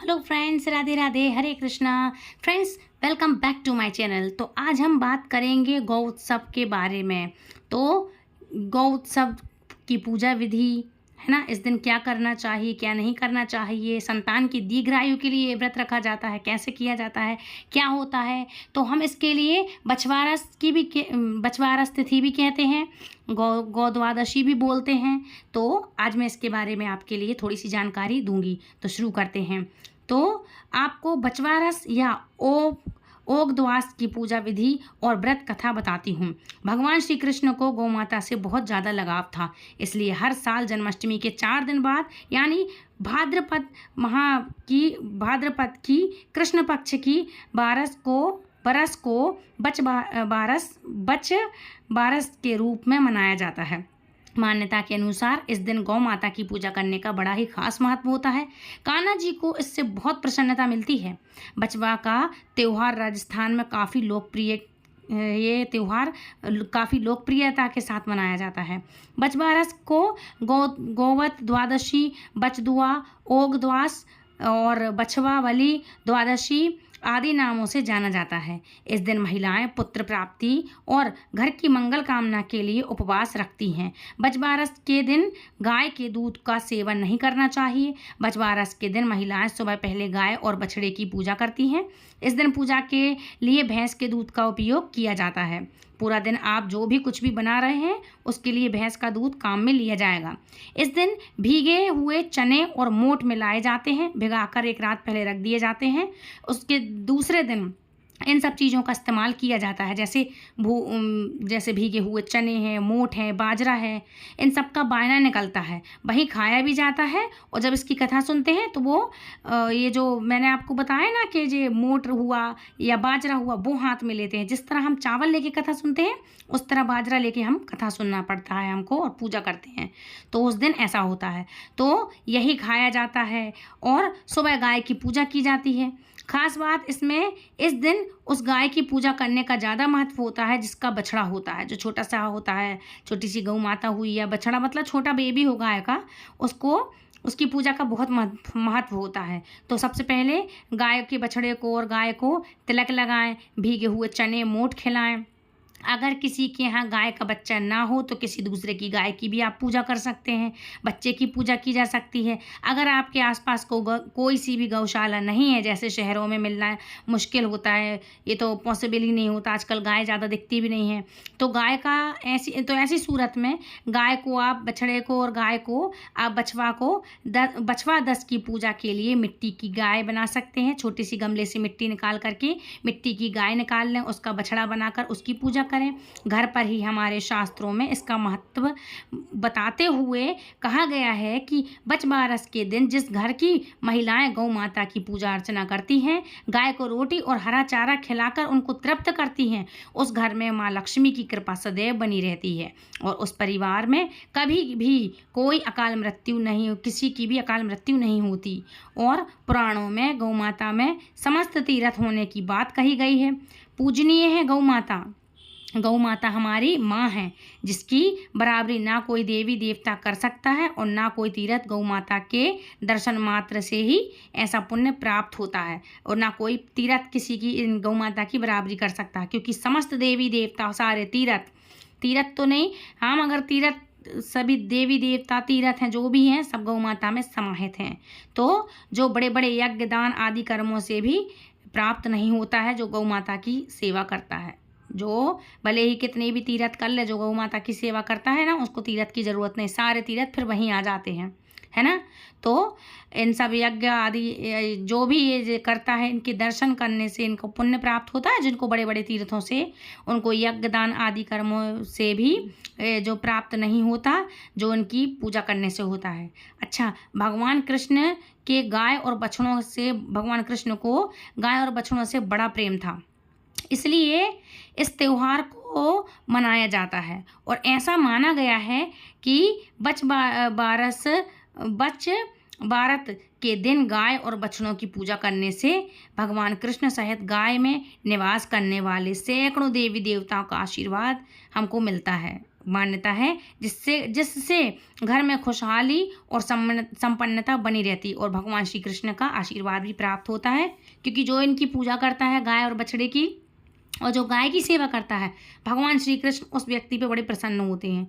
Hello friends, Radhe Radhe, Hare Krishna. Friends, welcome back to my channel. तो आज हम बात करेंगे गौ उत्सव के बारे में। तो गौ उत्सव की पूजा विधि है ना, इस दिन क्या करना चाहिए, क्या नहीं करना चाहिए, संतान की दीर्घायु के लिए व्रत रखा जाता है, कैसे किया जाता है, क्या होता है। तो हम इसके लिए बछवारस तिथि भी कहते हैं, गौ द्वादशी भी बोलते हैं। तो आज मैं इसके बारे में आपके लिए थोड़ी सी जानकारी दूंगी। तो शुरू करते हैं। तो आपको बछवारस या ओगद्वास की पूजा विधि और व्रत कथा बताती हूँ। भगवान श्री कृष्ण को गौ माता से बहुत ज़्यादा लगाव था, इसलिए हर साल जन्माष्टमी के 4 दिन बाद यानी भाद्रपद की कृष्ण पक्ष की बरस को बच बारस के रूप में मनाया जाता है। मान्यता के अनुसार इस दिन गौ माता की पूजा करने का बड़ा ही खास महत्व होता है। कान्हा जी को इससे बहुत प्रसन्नता मिलती है। बछवा का त्यौहार राजस्थान में काफ़ी लोकप्रियता के साथ मनाया जाता है। बछवारस को गोवत द्वादशी, बचदुआ, ओगद्वास और बछवावली द्वादशी आदि नामों से जाना जाता है। इस दिन महिलाएं पुत्र प्राप्ति और घर की मंगल कामना के लिए उपवास रखती हैं। बछवारस के दिन गाय के दूध का सेवन नहीं करना चाहिए। बछवारस के दिन महिलाएं सुबह पहले गाय और बछड़े की पूजा करती हैं। इस दिन पूजा के लिए भैंस के दूध का उपयोग किया जाता है। पूरा दिन आप जो भी कुछ भी बना रहे हैं उसके लिए भैंस का दूध काम में लिया जाएगा। इस दिन भीगे हुए चने और मोठ मिलाए जाते हैं, भिगाकर एक रात पहले रख दिए जाते हैं। उसके दूसरे दिन इन सब चीज़ों का इस्तेमाल किया जाता है, जैसे भीगे हुए चने हैं, मोठ है, बाजरा है, इन सब का बायना निकलता है, वहीं खाया भी जाता है। और जब इसकी कथा सुनते हैं तो वो ये जो मैंने आपको बताया ना कि ये मोठ हुआ या बाजरा हुआ वो हाथ में लेते हैं। जिस तरह हम चावल लेके कथा सुनते हैं उस तरह बाजरा लेके हम कथा सुनना पड़ता है हमको और पूजा करते हैं। तो उस दिन ऐसा होता है, तो यही खाया जाता है और सुबह गाय की पूजा की जाती है। खास बात इसमें इस दिन उस गाय की पूजा करने का ज़्यादा महत्व होता है जिसका बछड़ा होता है, जो छोटा सा होता है, छोटी सी गौ माता हुई या बछड़ा मतलब छोटा बेबी हो गाय का, उसकी पूजा का बहुत महत्व होता है। तो सबसे पहले गाय के बछड़े को और गाय को तिलक लगाएं, भीगे हुए चने मोठ खिलाएं। अगर किसी के यहाँ गाय का बच्चा ना हो तो किसी दूसरे की गाय की भी आप पूजा कर सकते हैं, बच्चे की पूजा की जा सकती है। अगर आपके आसपास कोई सी भी गौशाला नहीं है, जैसे शहरों में मिलना मुश्किल होता है, ये तो पॉसिबल ही नहीं होता, आजकल गाय ज़्यादा दिखती भी नहीं है, तो ऐसी सूरत में गाय को आप बछड़े को और गाय को आप बछवा दस की पूजा के लिए मिट्टी की गाय बना सकते हैं। छोटी सी गमले से मिट्टी निकाल करके मिट्टी की गाय निकाल लें, उसका बछड़ा बनाकर उसकी पूजा करें। घर पर ही हमारे शास्त्रों में इसका महत्व बताते हुए कहा गया है कि बछवारस के दिन जिस घर की महिलाएं गौ माता की पूजा अर्चना करती हैं, गाय को रोटी और हरा चारा खिलाकर उनको तृप्त करती हैं, उस घर में माँ लक्ष्मी की कृपा सदैव बनी रहती है और उस परिवार में कभी भी किसी की भी अकाल मृत्यु नहीं होती। और पुराणों में गौ माता में समस्त तीर्थ होने की बात कही गई है। पूजनीय है गौ माता। गौ माता हमारी माँ है, जिसकी बराबरी ना कोई देवी देवता कर सकता है और ना कोई तीर्थ। गौ माता के दर्शन मात्र से ही ऐसा पुण्य प्राप्त होता है और ना कोई तीर्थ किसी की गौ माता की बराबरी कर सकता है, क्योंकि समस्त देवी देवता सारे तीर्थ तो नहीं, हम अगर तीर्थ सभी देवी देवता तीर्थ हैं जो भी हैं सब गौ माता में समाहित हैं। तो जो बड़े बड़े यज्ञ दान आदि कर्मों से भी प्राप्त नहीं होता है जो गौ माता की सेवा करता है। जो भले ही कितने भी तीर्थ कर ले, जो गौ माता की सेवा करता है ना, उसको तीर्थ की ज़रूरत नहीं, सारे तीर्थ फिर वहीं आ जाते हैं, है ना। तो इन सब यज्ञ आदि जो भी ये करता है, इनके दर्शन करने से इनको पुण्य प्राप्त होता है। जिनको बड़े बड़े तीर्थों से उनको यज्ञ दान आदि कर्मों से भी जो प्राप्त नहीं होता, जो उनकी पूजा करने से होता है। अच्छा, भगवान कृष्ण को गाय और बछड़ों से बड़ा प्रेम था, इसलिए इस त्यौहार को मनाया जाता है और ऐसा माना गया है कि बारत के दिन गाय और बछड़ों की पूजा करने से भगवान कृष्ण सहित गाय में निवास करने वाले सैकड़ों देवी देवताओं का आशीर्वाद हमको मिलता है मान्यता है जिससे जिससे घर में खुशहाली और संपन्नता बनी रहती और भगवान श्री कृष्ण का आशीर्वाद भी प्राप्त होता है, क्योंकि जो इनकी पूजा करता है गाय और बछड़े की, और जो गाय की सेवा करता है, भगवान श्री कृष्ण उस व्यक्ति पे बड़े प्रसन्न होते हैं।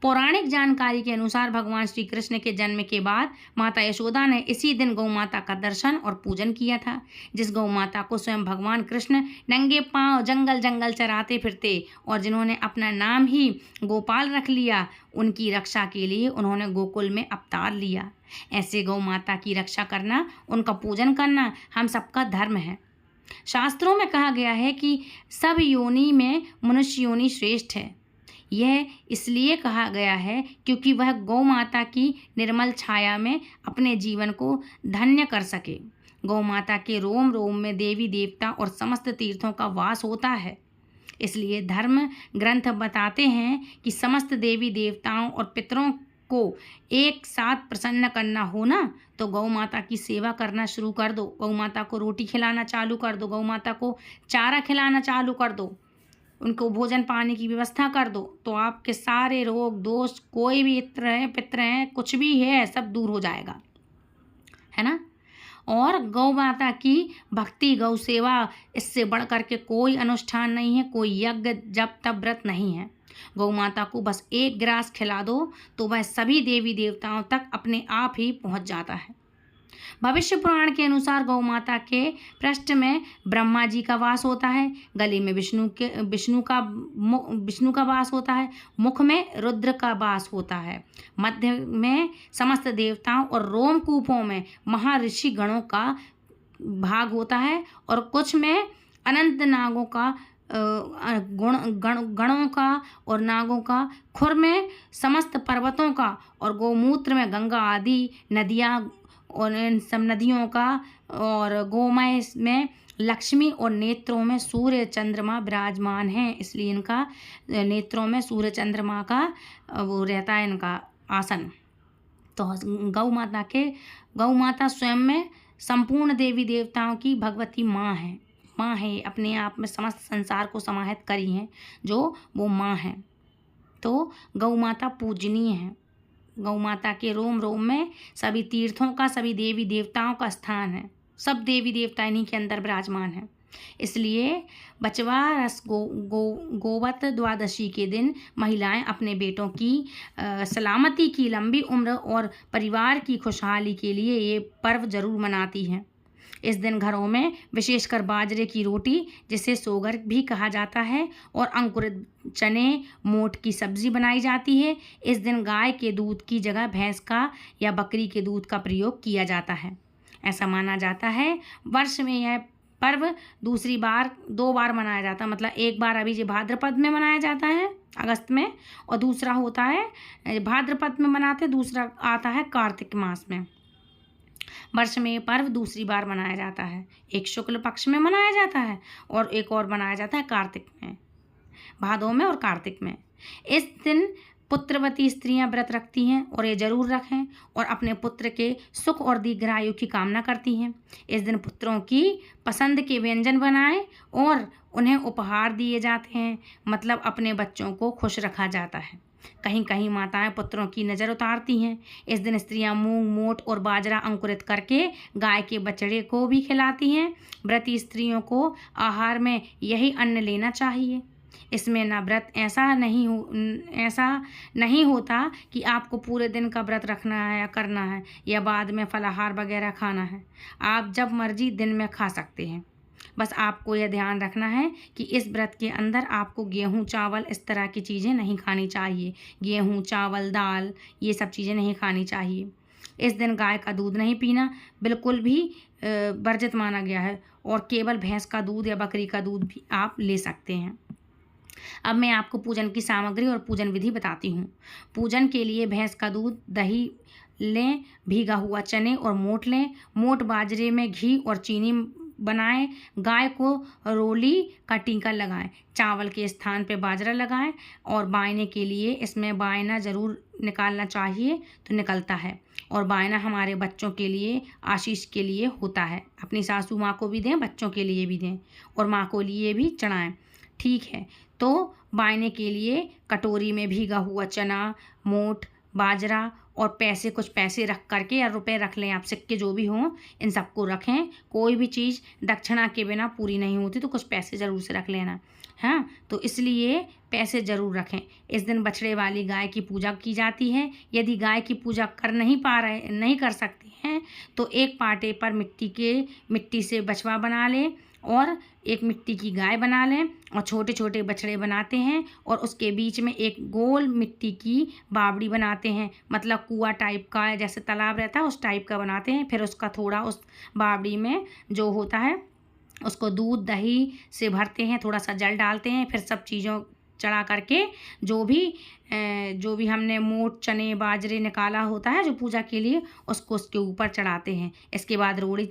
पौराणिक जानकारी के अनुसार भगवान श्री कृष्ण के जन्म के बाद माता यशोदा ने इसी दिन गौ माता का दर्शन और पूजन किया था। जिस गौ माता को स्वयं भगवान कृष्ण नंगे पांव जंगल जंगल चराते फिरते और जिन्होंने अपना नाम ही गोपाल रख लिया, उनकी रक्षा के लिए उन्होंने गोकुल में अवतार लिया। ऐसे गौ माता की रक्षा करना, उनका पूजन करना हम सबका धर्म है। शास्त्रों में कहा गया है कि सब योनि में मनुष्य योनि श्रेष्ठ है। यह इसलिए कहा गया है क्योंकि वह गौ माता की निर्मल छाया में अपने जीवन को धन्य कर सके। गौ माता के रोम रोम में देवी देवता और समस्त तीर्थों का वास होता है। इसलिए धर्म ग्रंथ बताते हैं कि समस्त देवी देवताओं और पितरों को एक साथ प्रसन्न करना हो ना, तो गौ माता की सेवा करना शुरू कर दो। गौ माता को रोटी खिलाना चालू कर दो, गौ माता को चारा खिलाना चालू कर दो, उनको भोजन पानी की व्यवस्था कर दो, तो आपके सारे रोग दोष, कोई भी इत्र है पित्र हैं, कुछ भी है, सब दूर हो जाएगा, है ना। और गौ माता की भक्ति, गौ सेवा, इससे बढ़ कर के कोई अनुष्ठान नहीं है, कोई यज्ञ जप तप व्रत नहीं है। गौ माता को बस एक ग्रास खिला दो तो वह सभी देवी देवताओं तक अपने आप ही पहुंच जाता है। भविष्य पुराण के अनुसार गौ माता के पृष्ठ में ब्रह्मा जी का वास होता है, गले में विष्णु का वास होता है, मुख में रुद्र का वास होता है, मध्य में समस्त देवताओं और रोमकूपों में महर्षि गणों का भाग होता है, और कुछ में अनंत नागों का गणों का और नागों का, खुर में समस्त पर्वतों का, और गौमूत्र में गंगा आदि नदियाँ और इन सब नदियों का, और गोमय में लक्ष्मी, और नेत्रों में सूर्य चंद्रमा विराजमान हैं। इसलिए इनका नेत्रों में सूर्य चंद्रमा का वो रहता है इनका आसन। तो गौ माता स्वयं में संपूर्ण देवी देवताओं की भगवती माँ है। अपने आप में समस्त संसार को समाहित करी हैं, जो वो माँ है। तो गौ माता पूजनीय है। गौ माता के रोम रोम में सभी तीर्थों का, सभी देवी देवताओं का स्थान है। सब देवी देवता इन्हीं के अंदर विराजमान हैं। इसलिए बचवा रस गोवत द्वादशी के दिन महिलाएं अपने बेटों की सलामती की, लंबी उम्र और परिवार की खुशहाली के लिए ये पर्व जरूर मनाती हैं। इस दिन घरों में विशेषकर बाजरे की रोटी, जिसे सोगर भी कहा जाता है, और अंकुरित चने, मोठ की सब्जी बनाई जाती है। इस दिन गाय के दूध की जगह भैंस का या बकरी के दूध का प्रयोग किया जाता है। ऐसा माना जाता है वर्ष में यह पर्व दो बार मनाया जाता है। मतलब एक बार अभी जो भाद्रपद में मनाया जाता है अगस्त में, और दूसरा होता है भाद्रपद में मनाते, दूसरा आता है कार्तिक मास में। वर्ष में ये पर्व दूसरी बार मनाया जाता है। एक शुक्ल पक्ष में मनाया जाता है और एक और मनाया जाता है कार्तिक में, भादों में और कार्तिक में। इस दिन पुत्रवती स्त्रियां व्रत रखती हैं, और ये जरूर रखें, और अपने पुत्र के सुख और दीर्घायु की कामना करती हैं। इस दिन पुत्रों की पसंद के व्यंजन बनाएं और उन्हें उपहार दिए जाते हैं। मतलब अपने बच्चों को खुश रखा जाता है। कहीं कहीं माताएं पुत्रों की नज़र उतारती हैं। इस दिन स्त्रियां मूंग, मोठ और बाजरा अंकुरित करके गाय के बछड़े को भी खिलाती हैं। व्रती स्त्रियों को आहार में यही अन्न लेना चाहिए। इसमें न व्रत ऐसा नहीं होता कि आपको पूरे दिन का व्रत रखना है या करना है, या बाद में फलाहार वगैरह खाना है। आप जब मर्जी दिन में खा सकते हैं। बस आपको यह ध्यान रखना है कि इस व्रत के अंदर आपको गेहूं, चावल, इस तरह की चीज़ें नहीं खानी चाहिए। गेहूं, चावल, दाल, ये सब चीज़ें नहीं खानी चाहिए। इस दिन गाय का दूध नहीं पीना बिल्कुल भी वर्जित माना गया है, और केवल भैंस का दूध या बकरी का दूध भी आप ले सकते हैं। अब मैं आपको पूजन की सामग्री और पूजन विधि बताती हूँ। पूजन के लिए भैंस का दूध, दही लें, भीगा हुआ चने और मोठ लें। मोठ बाजरे में घी और चीनी बनाएं। गाय को रोली का टीका लगाएं। चावल के स्थान पे बाजरा लगाएं, और बायने के लिए इसमें बायना ज़रूर निकालना चाहिए तो निकलता है। और बायना हमारे बच्चों के लिए, आशीष के लिए होता है। अपनी सासू माँ को भी दें, बच्चों के लिए भी दें, और माँ को लिए भी चढ़ाएं। ठीक है, तो बायने के लिए कटोरी में भीगा हुआ चना, मोठ, बाजरा और पैसे, कुछ पैसे रख करके, या रुपए रख लें आप, सिक्के जो भी हों, इन सबको रखें। कोई भी चीज़ दक्षिणा के बिना पूरी नहीं होती, तो कुछ पैसे ज़रूर से रख लेना। हाँ, तो इसलिए पैसे ज़रूर रखें। इस दिन बछड़े वाली गाय की पूजा की जाती है। यदि गाय की पूजा नहीं कर सकते हैं, तो एक पाटे पर मिट्टी से बछवा बना लें और एक मिट्टी की गाय बना लें और छोटे छोटे बछड़े बनाते हैं और उसके बीच में एक गोल मिट्टी की बावड़ी बनाते हैं, मतलब कुआं टाइप का, जैसे तालाब रहता है उस टाइप का बनाते हैं। फिर उसका थोड़ा उस बावड़ी में जो होता है उसको दूध दही से भरते हैं, थोड़ा सा जल डालते हैं, फिर सब चीज़ों चढ़ा करके जो भी हमने मोठ, चने, बाजरे निकाला होता है जो पूजा के लिए, उसको उसके ऊपर चढ़ाते हैं। इसके बाद रोली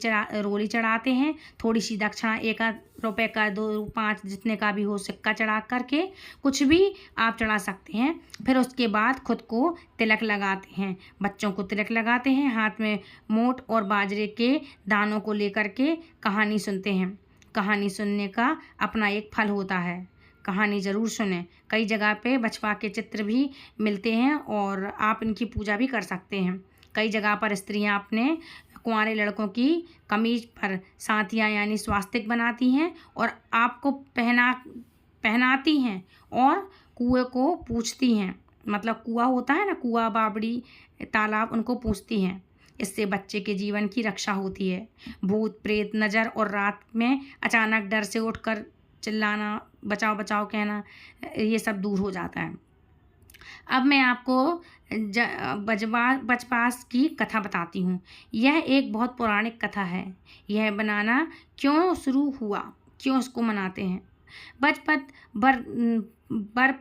चढ़ाते हैं। थोड़ी सी दक्षिणा, 1 रुपये का, 2, 5 जितने का भी हो सिक्का चढ़ा करके, कुछ भी आप चढ़ा सकते हैं। फिर उसके बाद खुद को तिलक लगाते हैं, बच्चों को तिलक लगाते हैं, हाथ में मोठ और बाजरे के दानों को लेकर के कहानी सुनते हैं। कहानी सुनने का अपना एक फल होता है, कहानी ज़रूर सुनें। कई जगह पे बछवा के चित्र भी मिलते हैं और आप इनकी पूजा भी कर सकते हैं। कई जगह पर स्त्रियां अपने कुंवारे लड़कों की कमीज पर साथियाँ यानी स्वास्तिक बनाती हैं और आपको पहनाती हैं और कुएं को पूछती हैं, मतलब कुआं होता है ना, कुआं, बावड़ी, तालाब, उनको पूछती हैं। इससे बच्चे के जीवन की रक्षा होती है। भूत प्रेत, नज़र और रात में अचानक डर से उठकर चिल्लाना, बचाओ बचाओ कहना, ये सब दूर हो जाता है। अब मैं आपको बजपास की कथा बताती हूँ। यह एक बहुत पौराणिक कथा है। यह बनाना क्यों शुरू हुआ, क्यों इसको मनाते हैं। बच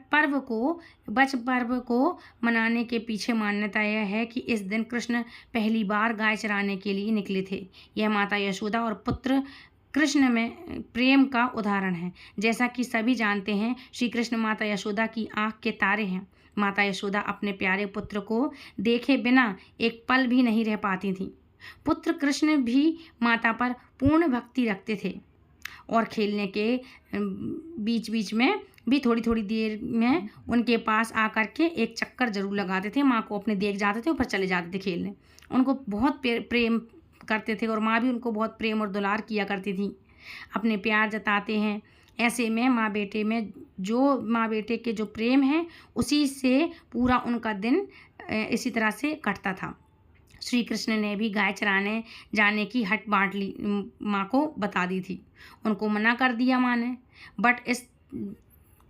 पर्व को मनाने के पीछे मान्यता यह है कि इस दिन कृष्ण पहली बार गाय चराने के लिए निकले थे। यह माता यशोदा और पुत्र कृष्ण में प्रेम का उदाहरण है। जैसा कि सभी जानते हैं, श्री कृष्ण माता यशोदा की आँख के तारे हैं। माता यशोदा अपने प्यारे पुत्र को देखे बिना एक पल भी नहीं रह पाती थीं। पुत्र कृष्ण भी माता पर पूर्ण भक्ति रखते थे और खेलने के बीच बीच में भी थोड़ी थोड़ी देर में उनके पास आकर के एक चक्कर जरूर लगाते थे। माँ को अपने देख जाते थे और फिर चले जाते थे खेलने। उनको बहुत प्रेम करते थे और माँ भी उनको बहुत प्रेम और दुलार किया करती थी। अपने प्यार जताते हैं। ऐसे में माँ बेटे के जो प्रेम है, उसी से पूरा उनका दिन इसी तरह से कटता था। श्री कृष्ण ने भी गाय चराने जाने की हट बांट ली, माँ को बता दी थी। उनको मना कर दिया माँ ने। बट इस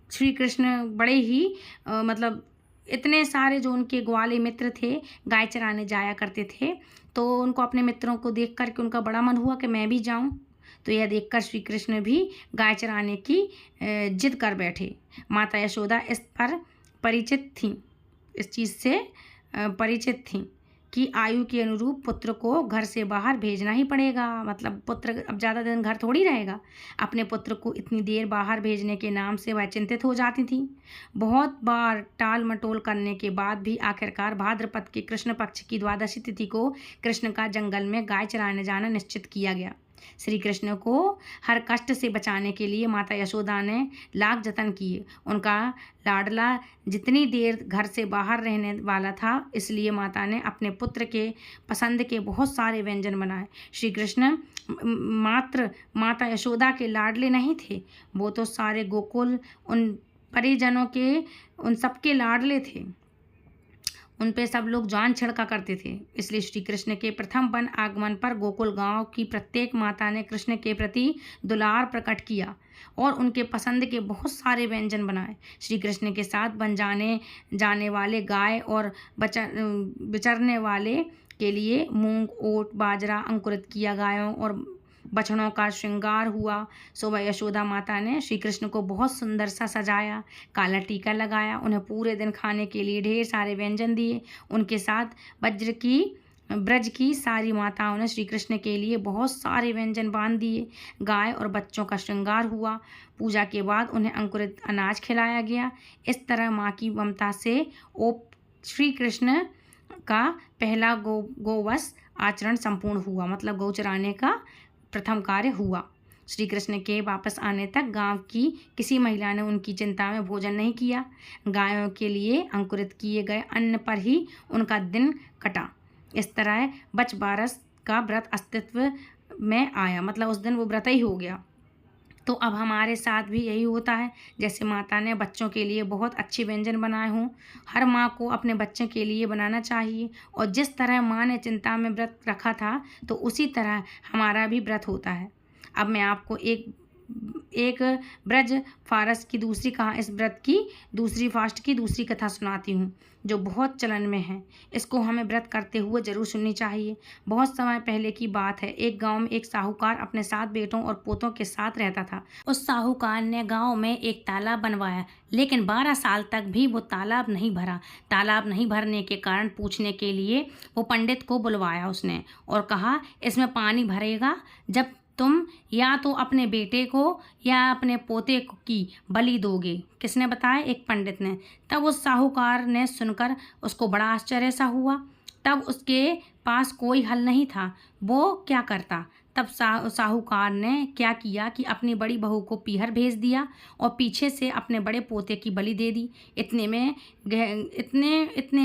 श्री कृष्ण बड़े ही मतलब इतने सारे जो उनके ग्वाले मित्र थे गाय चराने जाया करते थे, तो उनको अपने मित्रों को देख कर के उनका बड़ा मन हुआ कि मैं भी जाऊं। तो यह देखकर श्री कृष्ण भी गाय चराने की जिद कर बैठे। माता यशोदा इस चीज़ से परिचित थी कि आयु के अनुरूप पुत्र को घर से बाहर भेजना ही पड़ेगा। मतलब पुत्र अब ज़्यादा दिन घर थोड़ी रहेगा। अपने पुत्र को इतनी देर बाहर भेजने के नाम से वह चिंतित हो जाती थी। बहुत बार टाल मटोल करने के बाद भी आखिरकार भाद्रपद के कृष्ण पक्ष की द्वादशी तिथि को कृष्ण का जंगल में गाय चराने जाना निश्चित किया गया। श्री कृष्ण को हर कष्ट से बचाने के लिए माता यशोदा ने लाख जतन किए। उनका लाडला जितनी देर घर से बाहर रहने वाला था, इसलिए माता ने अपने पुत्र के पसंद के बहुत सारे व्यंजन बनाए। श्री कृष्ण मात्र माता यशोदा के लाडले नहीं थे, वो तो सारे गोकुल उन परिजनों के उन सबके लाडले थे। उन पे सब लोग जान छिड़का करते थे। इसलिए श्री कृष्ण के प्रथम वन आगमन पर गोकुल गांव की प्रत्येक माता ने कृष्ण के प्रति दुलार प्रकट किया और उनके पसंद के बहुत सारे व्यंजन बनाए। श्री कृष्ण के साथ बन जाने वाले गाय और बिचरने वाले के लिए मूंग, ओट, बाजरा अंकुरित किया गायों और बछड़ों का श्रृंगार हुआ। सुबह यशोदा माता ने श्री कृष्ण को बहुत सुंदर सा सजाया, काला टीका लगाया, उन्हें पूरे दिन खाने के लिए ढेर सारे व्यंजन दिए। उनके साथ ब्रज की सारी माताओं ने श्री कृष्ण के लिए बहुत सारे व्यंजन बांध दिए। गाय और बच्चों का श्रृंगार हुआ। पूजा के बाद उन्हें अंकुरित अनाज खिलाया गया। इस तरह माँ की ममता से श्री कृष्ण का पहला गोवश आचरण संपूर्ण हुआ, मतलब गौ चराने का प्रथम कार्य हुआ। श्री कृष्ण के वापस आने तक गांव की किसी महिला ने उनकी चिंता में भोजन नहीं किया। गायों के लिए अंकुरित किए गए अन्न पर ही उनका दिन कटा। इस तरह बच बारस का व्रत अस्तित्व में आया, मतलब उस दिन वो व्रत ही हो गया। तो अब हमारे साथ भी यही होता है। जैसे माता ने बच्चों के लिए बहुत अच्छे व्यंजन बनाए हों, हर माँ को अपने बच्चे के लिए बनाना चाहिए। और जिस तरह माँ ने चिंता में व्रत रखा था, तो उसी तरह हमारा भी व्रत होता है। अब मैं आपको एक ब्रज फारस की दूसरी इस व्रत की दूसरी फास्ट की दूसरी कथा सुनाती हूँ, जो बहुत चलन में है। इसको हमें व्रत करते हुए जरूर सुननी चाहिए। बहुत समय पहले की बात है। एक गांव में एक साहूकार अपने 7 बेटों और पोतों के साथ रहता था। उस साहूकार ने गांव में एक तालाब बनवाया, लेकिन 12 साल तक भी वो तालाब नहीं भरा। तालाब नहीं भरने के कारण पूछने के लिए वो पंडित को बुलवाया उसने, और कहा, इसमें पानी भरेगा जब तुम या तो अपने बेटे को या अपने पोते की बलि दोगे। किसने बताया? एक पंडित ने। तब उस साहूकार ने सुनकर उसको बड़ा आश्चर्य सा हुआ। तब उसके पास कोई हल नहीं था, वो क्या करता। तब साहूकार ने क्या किया कि अपनी बड़ी बहू को पीहर भेज दिया और पीछे से अपने बड़े पोते की बलि दे दी। इतने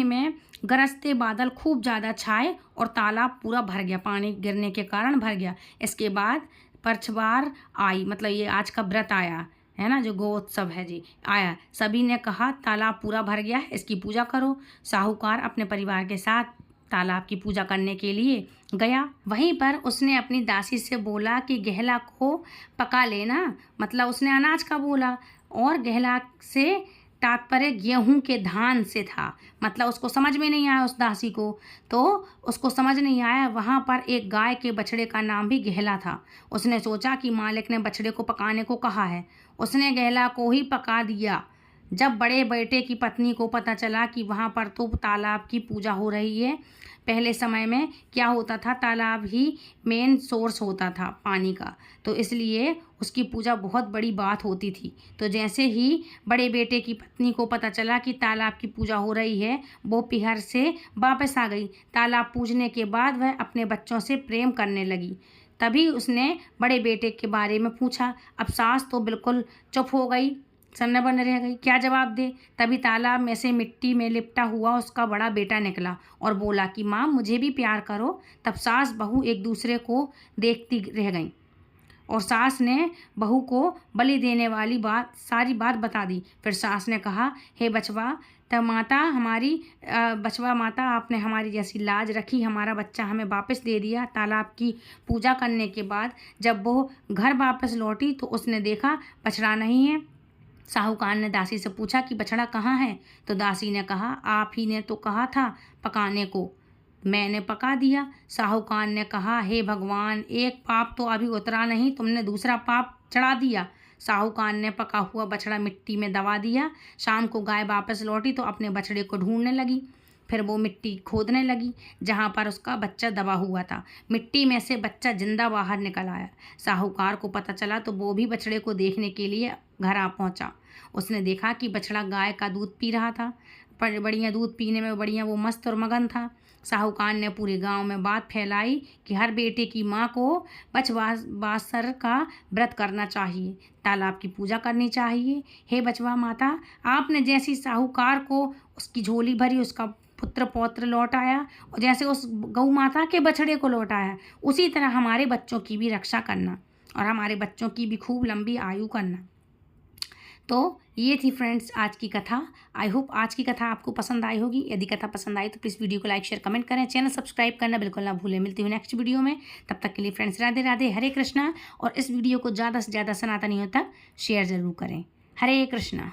में गरजते बादल खूब ज़्यादा छाए और तालाब पूरा भर गया, पानी गिरने के कारण भर गया। इसके बाद परछवार आई, मतलब ये आज का व्रत आया है ना, जो गोत्सव है जी, आया। सभी ने कहा तालाब पूरा भर गया है, इसकी पूजा करो। साहूकार अपने परिवार के साथ तालाब की पूजा करने के लिए गया। वहीं पर उसने अपनी दासी से बोला कि गहला को पका लेना, मतलब उसने अनाज का बोला। और गहला से तात्पर्य गेहूं के धान से था, मतलब उसको समझ में नहीं आया उस दासी को, तो उसको समझ नहीं आया। वहाँ पर एक गाय के बछड़े का नाम भी गहला था। उसने सोचा कि मालिक ने बछड़े को पकाने को कहा है, उसने गहला को ही पका दिया। जब बड़े बेटे की पत्नी को पता चला कि वहाँ पर तो तालाब की पूजा हो रही है, पहले समय में क्या होता था, तालाब ही मेन सोर्स होता था पानी का, तो इसलिए उसकी पूजा बहुत बड़ी बात होती थी। तो जैसे ही बड़े बेटे की पत्नी को पता चला कि तालाब की पूजा हो रही है, वो पिहर से वापस आ गई। तालाब पूजने के बाद वह अपने बच्चों से प्रेम करने लगी। तभी उसने बड़े बेटे के बारे में पूछा। अब सास तो बिल्कुल चुप हो गई, सन्ना बन रह गई, क्या जवाब दे। तभी तालाब में से मिट्टी में लिपटा हुआ उसका बड़ा बेटा निकला और बोला कि माँ मुझे भी प्यार करो। तब सास बहू एक दूसरे को देखती रह गईं और सास ने बहू को बलि देने वाली सारी बात बता दी। फिर सास ने कहा, हे बचवा माता, आपने हमारी जैसी लाज रखी, हमारा बच्चा हमें वापस दे दिया। तालाब की पूजा करने के बाद जब वो घर वापस लौटी तो उसने देखा बछड़ा नहीं है। साहूकार ने दासी से पूछा कि बछड़ा कहाँ है, तो दासी ने कहा, आप ही ने तो कहा था पकाने को, मैंने पका दिया। साहूकार ने कहा, हे भगवान, एक पाप तो अभी उतरा नहीं, तुमने दूसरा पाप चढ़ा दिया। साहूकार ने पका हुआ बछड़ा मिट्टी में दबा दिया। शाम को गाय वापस लौटी तो अपने बछड़े को ढूंढने लगी। फिर वो मिट्टी खोदने लगी जहाँ पर उसका बच्चा दबा हुआ था। मिट्टी में से बच्चा जिंदा बाहर निकल आया। साहूकार को पता चला तो वो भी बछड़े को देखने के लिए घर आ पहुँचा। उसने देखा कि बछड़ा गाय का दूध पी रहा था। बढ़िया दूध पीने में बढ़िया वो मस्त और मगन था। साहूकार ने पूरे गांव में बात फैलाई कि हर बेटे की माँ को बछवासर का व्रत करना चाहिए, तालाब की पूजा करनी चाहिए। हे बचवा माता, आपने जैसी साहूकार को उसकी झोली भरी, उसका पुत्र पौत्र लौट आया, और जैसे उस गौ माता के बछड़े को लौटाया, उसी तरह हमारे बच्चों की भी रक्षा करना और हमारे बच्चों की भी खूब लंबी आयु करना। तो ये थी फ्रेंड्स आज की कथा। आई होप आज की कथा आपको पसंद आई होगी। यदि कथा पसंद आई तो प्लीज़ वीडियो को लाइक शेयर कमेंट करें, चैनल सब्सक्राइब करना बिल्कुल ना भूलें। मिलती हूँ नेक्स्ट वीडियो में, तब तक के लिए फ्रेंड्स राधे राधे, हरे कृष्णा। और इस वीडियो को ज़्यादा से ज़्यादा सनातनियों तक शेयर ज़रूर करें। हरे कृष्णा।